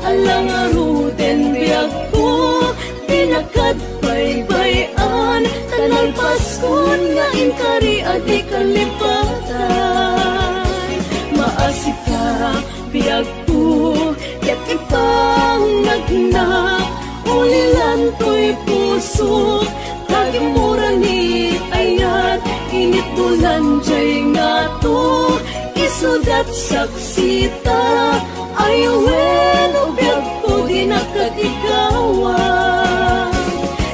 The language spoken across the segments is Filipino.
Alang aruden biag ko, pinakad bay-bayan. Paskon nga inkari adi kalipatay. Maasik ka, biyag ko, ket ipang nagnak. Ulilan to'y puso, tagimura ni ayat. Init bulan jay nga to, isudat saksita. Ayawen o biyag ko ginakatigawan.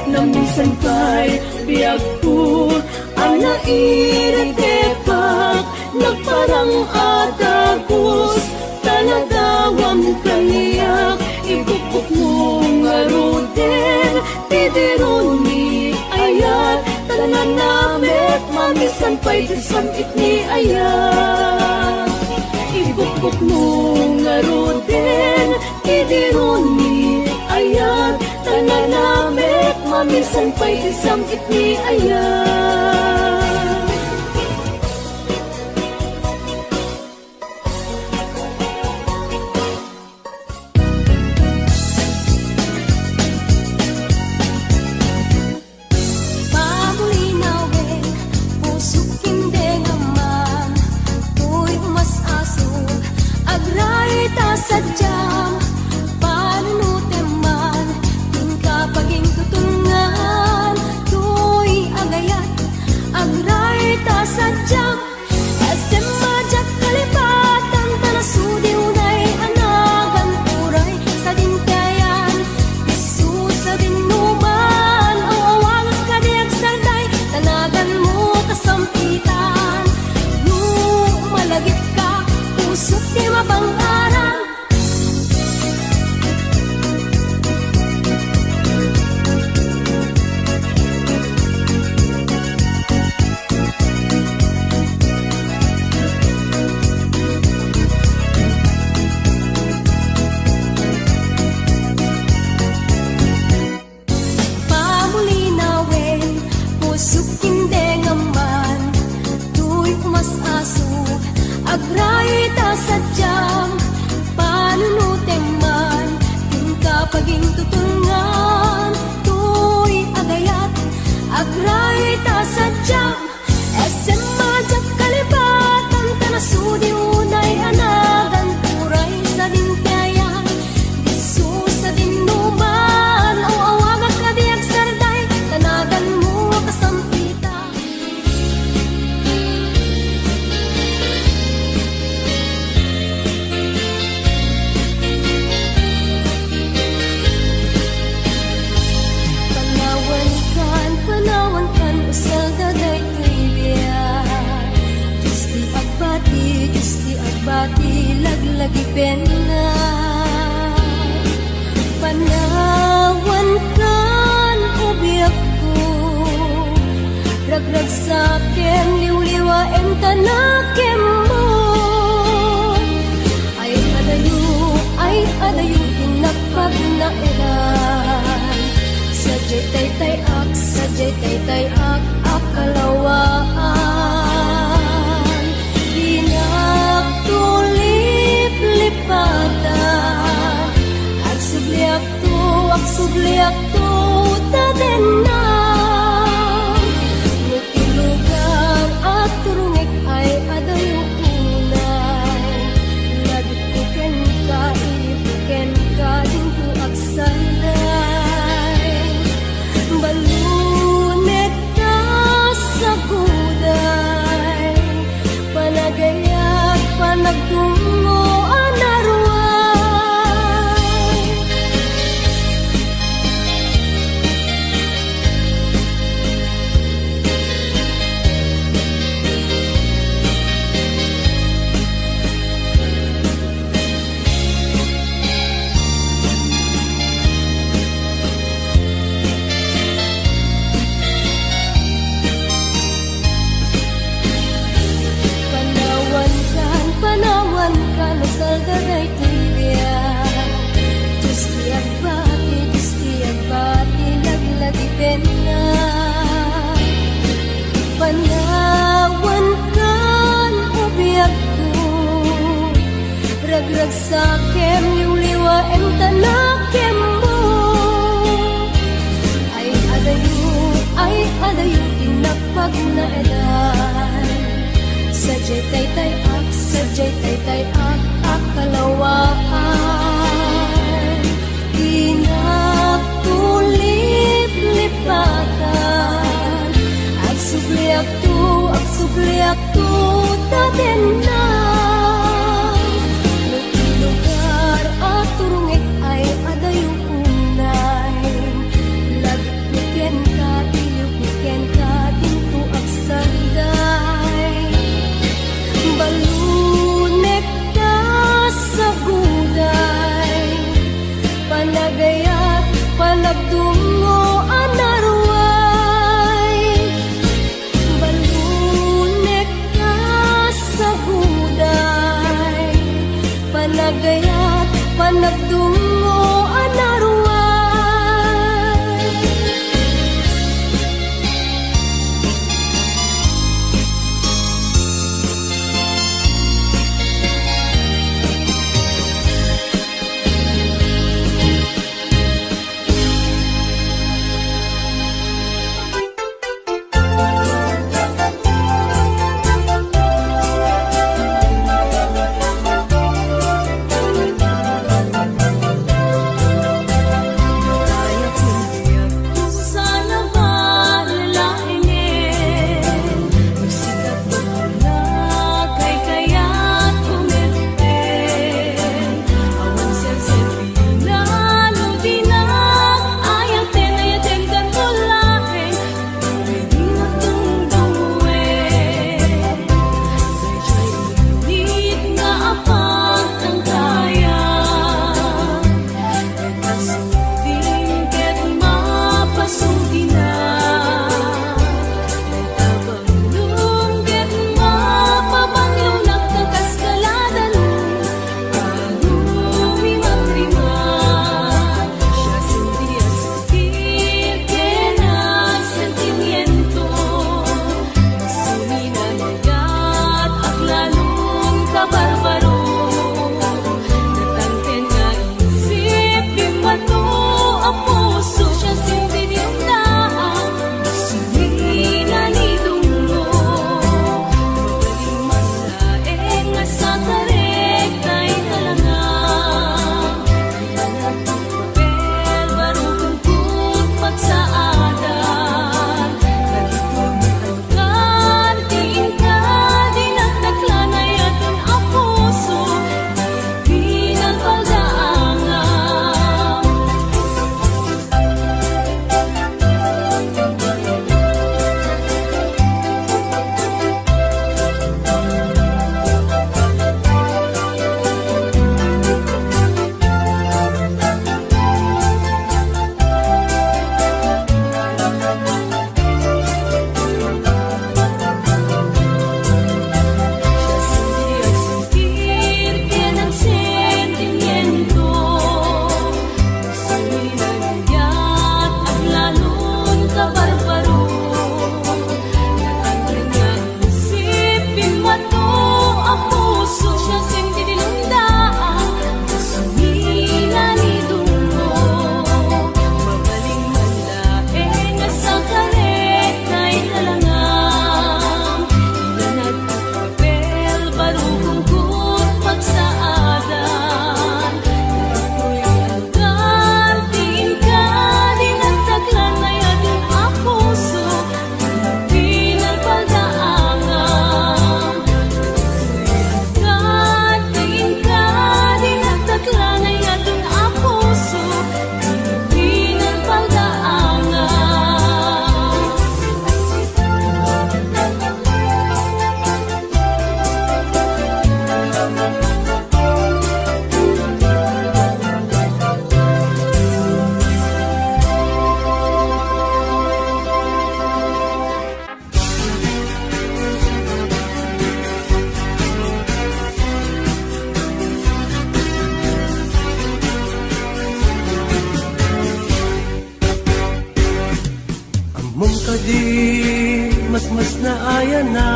Naminsan kay biyag ko, ang nairitepak. Nagparang atagos, taladawang kaniyak. Ibukok mo nga ruden, tidiron ni ayat. Talangan namet, mamisan pa'y disamit ni ayat. Ibukok mo nga ruden, tidiron ni ayat. Talangan namet, mamisan pa'y disamit ni ayat. Sadyang panunuteman, tingka paging tutungan, tuy agayat, agray ta sadyang, esem majak kalipatan, tanasudi unay anagan, uray sa dinkayan, isu sa dinuman, ang awang kadiag salday, tanagan mo kasampitan, malagit ka, pusok di mabang-aran. Agray ta sadyang panunuteman, tingka paging tutungan, tuy agayat, agray ta sadyang, esem majak kalipatan, tanasudi unay anagan, turay sa dinkayan, isu sa dinuman, ang awagak kadiag sarday, tanagan mo kasampitan. Panawan kan usal daday tuibiyat, Disti agbati laglagi pena. Panawan kan ubiyak ko, ragrag sakin liwliwaen tanakem mo. Ay adayo tinapag na ilan, sadyay tay ak akalawaan. Dinagtulip-lipatan, agsubliak to tadenan. Nutilugan at turungik ay adayo unay, labit puken ka dinto agsanay. Balunet ka sa guday, panagayat panagtungo anarway. Panawan kan usal daday tuibiyat, Disti agbati laglagi pena. Panawan kan ubiyak ko, ragrag sakem liwliwaen tanakem mo. Ay adayo tinap pagnaedan. Sadyay tay ak kalawaan. Inagtulip-lipatan. Agsubliak tu taten na. Lugar at turungit ay adayong unay. Lagpuken ka, tinto agsanday. Balunek ka sa guday. Panagayat, panagtungo anarway. Balunek ka sa guday. Panagayat, panagtungo anarway. Sana ba lalainin? Magsikat mo na kay kaya't umipin. Awan siyang lalo di na ayaten kan tulahin. Pwede na tungdungin. Sadya'y init nga apang ang kaya. Kasudin ket mapasudi na. Nagtabanglong ket mapabanglaw nagkakaskaladan. Alumimat-limat siya sindi at sakit ken ang sentimiento. Suminanayat at lalong kabarbaro. Natangken nga isip, pimato ang puso. Siya sindi niyang daan, suminanidunglo. Magaling manlaeng nga sa tarik kay talangang. Papel, barukong kut pagsaadan. Kalitugan, diin ka, dinagdaklan ay aton ang puso. Pinagpagdaangan. Siya sindi at sentir ken ang sentimiento. Suminanayat at lalong kabarbaro. Natangken nga isip, pimato ang puso. Siya sindi nilang daan, suminanidunglo. Magaling manlaeng nga sa karet kay talangang. Ilanad at papel, barukong kut pagsaadan. Nagato'y algar, diin ka, dinagdaklan ay aton ang puso. Pinagpagdaangan. Nagato'y algar, diin ka, dinagdaklan ay aton ang puso. Pinagpagdaangan. Among kadi mas na ayan na.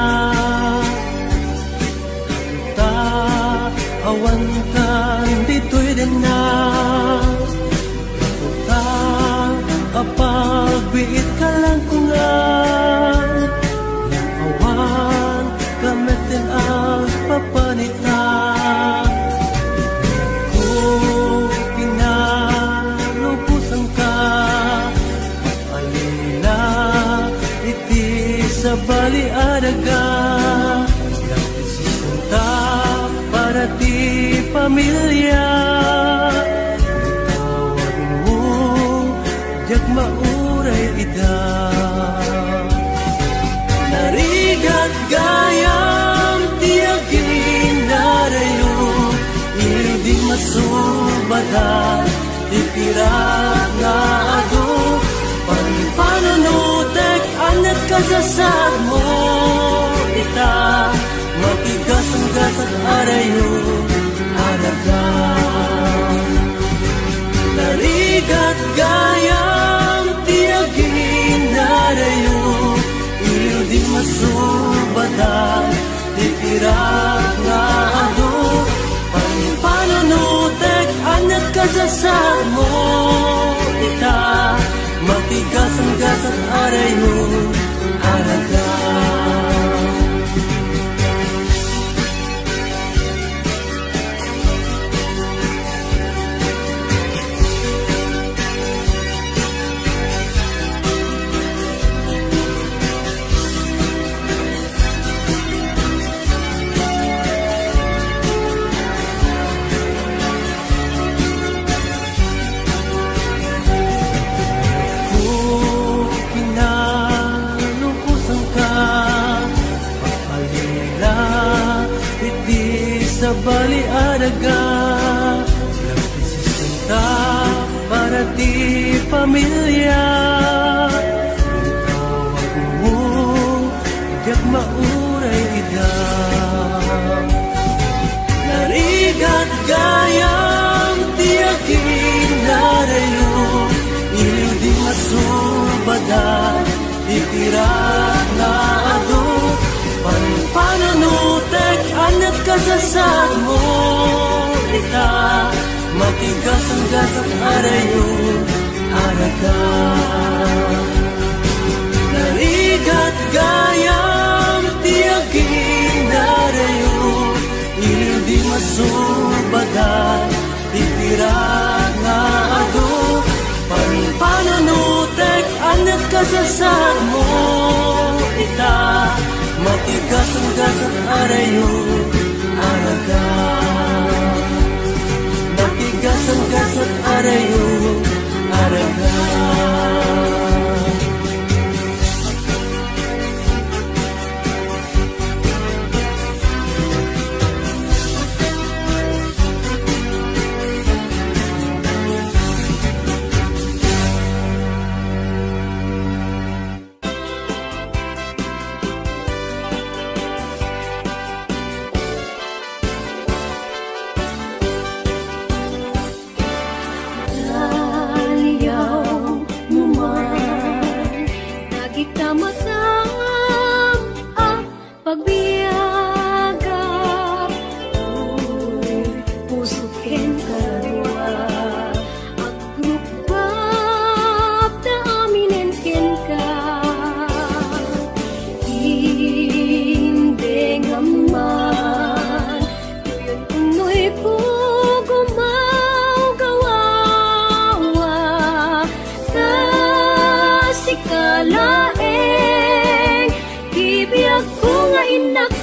Ta awan kan dito'y din na. Ta kapag biit ka lang kungan. sa baliaraga. Nagsisinta para ti pamilya. Tawag mo, diag mauray ida. Narigat gayam tiagin narayo, hindi masubada, ipirat na ado. Panunutek anak kasasad mo ita, matigas ang gasat arayo, araga. Narigat gayam tiagin narayo, di masubada, ipirat na ado. Panunutek anak kasasad mo ita, matigas ang gasat arayo, araga. Sa baliaraga, nagsisinta para ti pamilya. Tawag mo, diag mauray ida. Narigat gayam tiagin narayo, iliw di masubada, ipirat na ado. Panunutek anak kasasad mo ita, matigas ang gasat arayo, araga. Narigat gayam tiagin narayo, iliw di masubada, ipirat na ado. Panunutek anak kasasad mo ita, matigas ang gasat arayo, araga. Matigas ang gasat arayo, araga. Kalaeng, ibiyag ko nga inak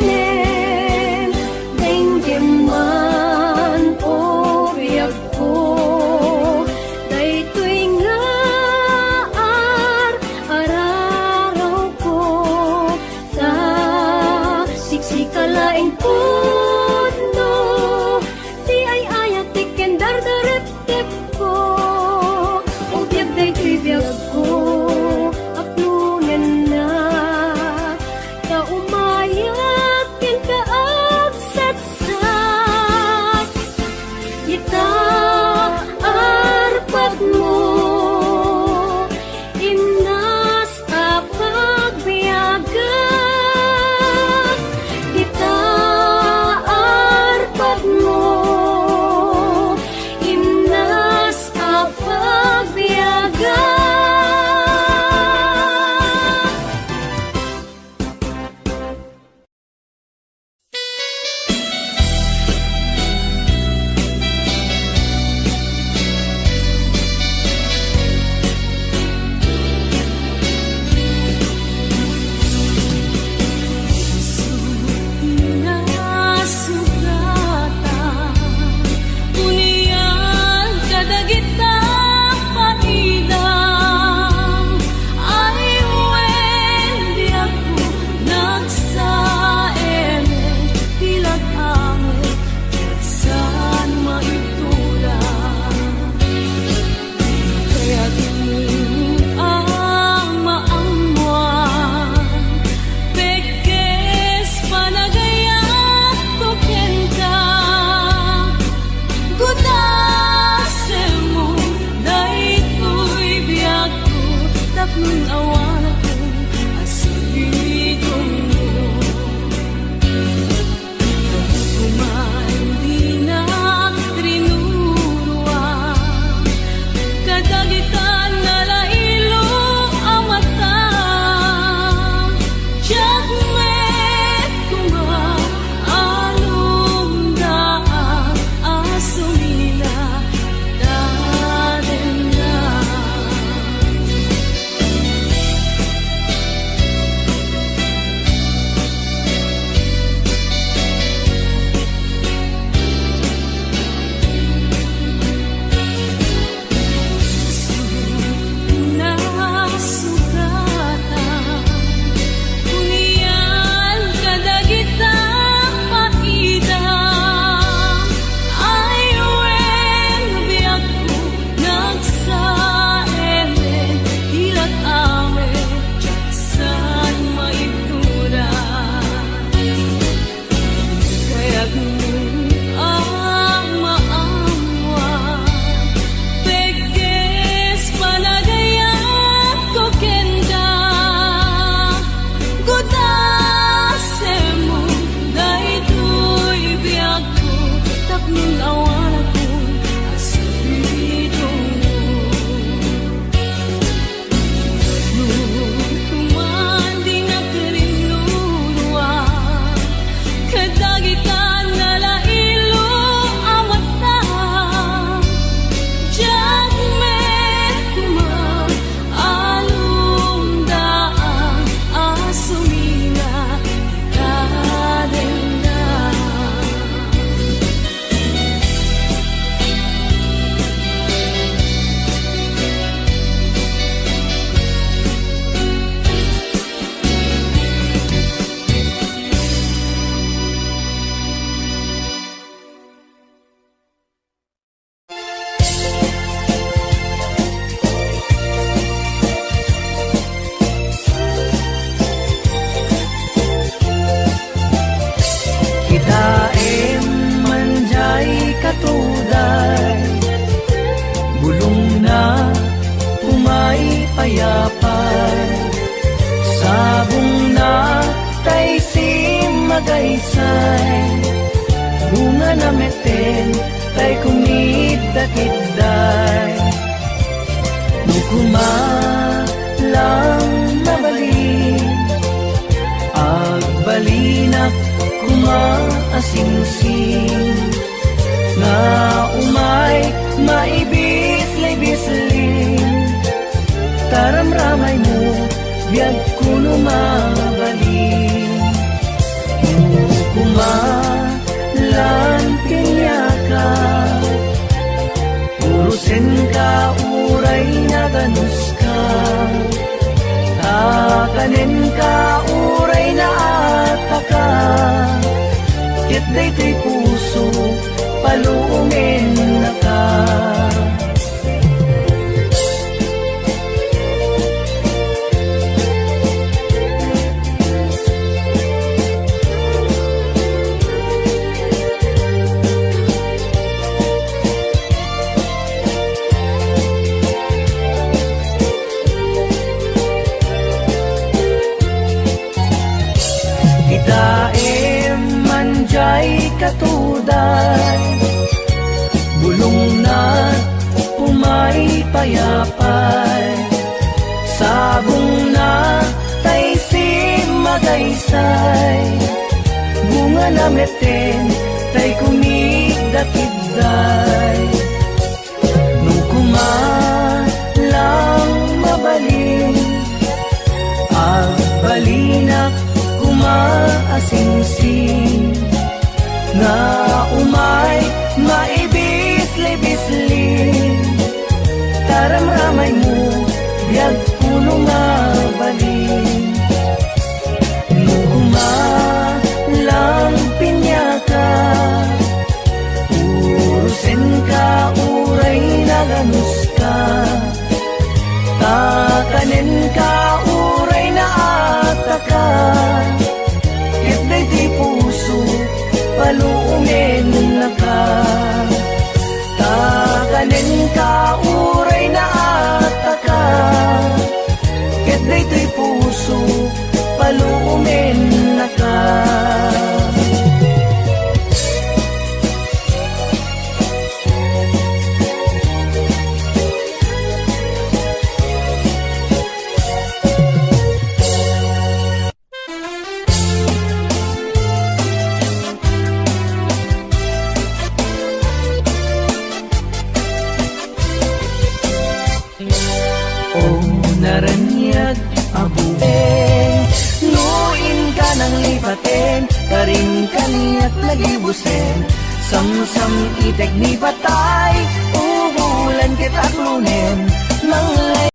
kanen Denggeman o biag ko Daytoy nga araraw ko Ta siksikalaing puno Di ay ayat tiken dardarep-tep ko O biag daytoy biag ko Aplunan na Ta umayat ken kaagsatsak Ita arpat mo Imnas apagbiagan Ita arpat mo Imnas apagbiagan Nasugata Unian kadagita paidang Ay wendi ako nagsaele Tilag angel saan maitulang Kaya din ang maangwan Pekes panagayat ko kenta Gudase mo daytoy biag ko Tapnon awan ako asibidong mo Kumain di na trinuruan Kadagitan na lailo ang mata Jagmet kumaalong daan Asumila daden na Nasugata Unian kadagita paidang Ay wendi ako nagsaele Tilag awe saan maituran Kaya ang maangwan Pekes panagayat ko kenda Gudase mo daytoy biag ko Tapnon awan ako asibidong mo Tuman di na karinuruan Kadagitan na lailo ang mata Jagmet kumaalong daan Asumila daden na Kitaem manjay katuday Bulong na umay payapay Sabong na tay simagaysay Bunga na meten tay kumidakidday Nukuma lang nabalik Agbalinak kumaasing-sing Na umay maibis-libisling Taramramay mo biyag kuno mabaling Urusin ka, uray na ataka. Ket daytoy puso, paluongin na ka. Itaem manjay katuday, bulong na umay payapay, sabong na tay si magaysay, bunga na meten tay kumigdakigday. Nung kumalang mabalin, balinak kumaasingsin, na umay maibis-libislin, taramramay mo biyag puno nga balin. Nung kumalang pinyaka, urusin ka, uray na ganus ka, takanin ka, uray na ataka. Ket daytoy puso, paluongin na ka. Takanin ka, uray na ataka. Ket daytoy puso, paluongin na ka. Naranyag abubeng, nuin ka ng lipaten, karing kaniat nagibusen, samsam itek ni patay, uhulan kita klunen, nang